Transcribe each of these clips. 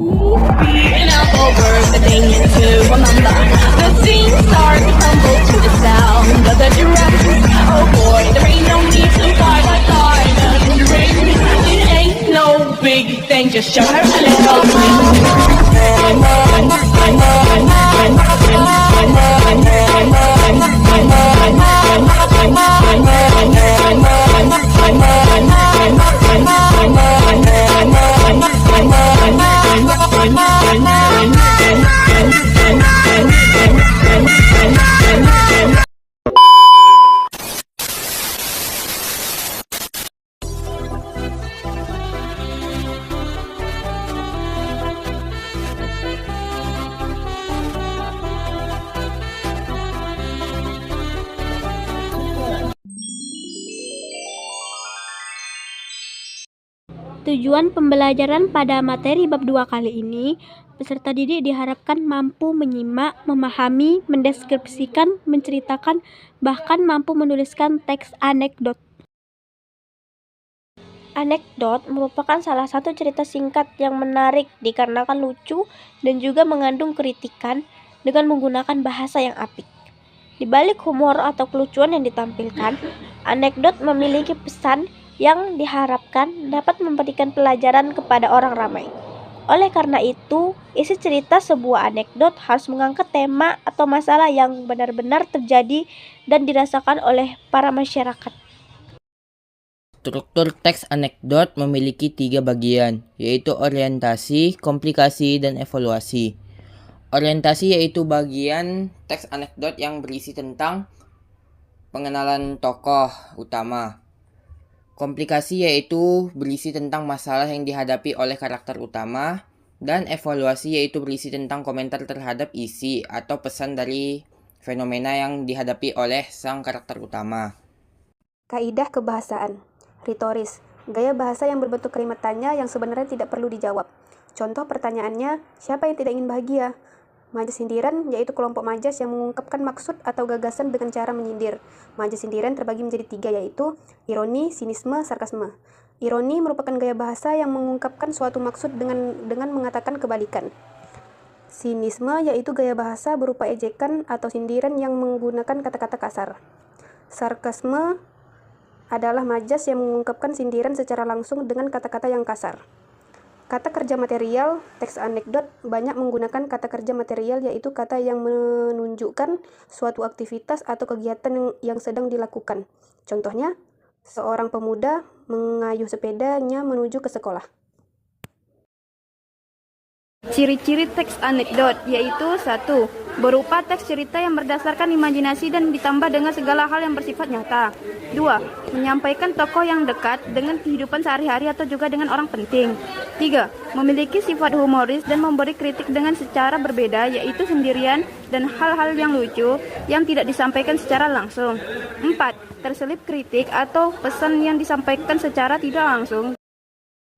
Beating up over the thing to remember. The scene starts to tumble to the sound of the drum. Oh boy, there ain't no need to fight like diamonds in the ring. It ain't no big thing, just show her a little Tujuan pembelajaran pada materi bab 2 kali ini, peserta didik diharapkan mampu menyimak, memahami, mendeskripsikan, menceritakan, bahkan mampu menuliskan teks anekdot. Anekdot merupakan salah satu cerita singkat yang menarik dikarenakan lucu dan juga mengandung kritikan dengan menggunakan bahasa yang apik. Di balik humor atau kelucuan yang ditampilkan, anekdot memiliki pesan yang diharapkan dapat memberikan pelajaran kepada orang ramai. Oleh karena itu, isi cerita sebuah anekdot harus mengangkat tema atau masalah yang benar-benar terjadi dan dirasakan oleh para masyarakat. Struktur teks anekdot memiliki 3 bagian, yaitu orientasi, komplikasi, dan evaluasi. Orientasi yaitu bagian teks anekdot yang berisi tentang pengenalan tokoh utama. Komplikasi yaitu berisi tentang masalah yang dihadapi oleh karakter utama, dan evaluasi yaitu berisi tentang komentar terhadap isi atau pesan dari fenomena yang dihadapi oleh sang karakter utama. Kaidah kebahasaan. Ritoris, gaya bahasa yang berbentuk kalimat tanya yang sebenarnya tidak perlu dijawab. Contoh pertanyaannya, siapa yang tidak ingin bahagia? Majas sindiran yaitu kelompok majas yang mengungkapkan maksud atau gagasan dengan cara menyindir. Majas sindiran terbagi menjadi 3 yaitu ironi, sinisme, sarkasme. Ironi merupakan gaya bahasa yang mengungkapkan suatu maksud dengan mengatakan kebalikan. Sinisme yaitu gaya bahasa berupa ejekan atau sindiran yang menggunakan kata-kata kasar. Sarkasme adalah majas yang mengungkapkan sindiran secara langsung dengan kata-kata yang kasar. Kata kerja material, teks anekdot banyak menggunakan kata kerja material yaitu kata yang menunjukkan suatu aktivitas atau kegiatan yang sedang dilakukan. Contohnya, seorang pemuda mengayuh sepedanya menuju ke sekolah. Ciri-ciri teks anekdot yaitu 1. Berupa teks cerita yang berdasarkan imajinasi dan ditambah dengan segala hal yang bersifat nyata. 2. Menyampaikan tokoh yang dekat dengan kehidupan sehari-hari atau juga dengan orang penting. 3. Memiliki sifat humoris dan memberi kritik dengan secara berbeda yaitu sendirian dan hal-hal yang lucu yang tidak disampaikan secara langsung. 4. Terselip kritik atau pesan yang disampaikan secara tidak langsung.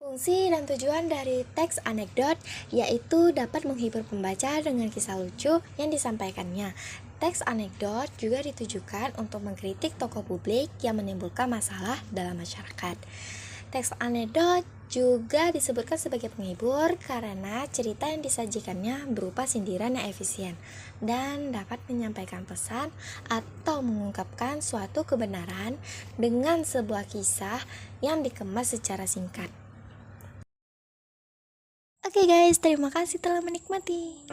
Fungsi dan tujuan dari teks anekdot yaitu dapat menghibur pembaca dengan kisah lucu yang disampaikannya. Teks anekdot juga ditujukan untuk mengkritik tokoh publik yang menimbulkan masalah dalam masyarakat. Teks anekdot juga disebutkan sebagai penghibur karena cerita yang disajikannya berupa sindiran yang efisien dan dapat menyampaikan pesan atau mengungkapkan suatu kebenaran dengan sebuah kisah yang dikemas secara singkat. Oke guys, terima kasih telah menikmati.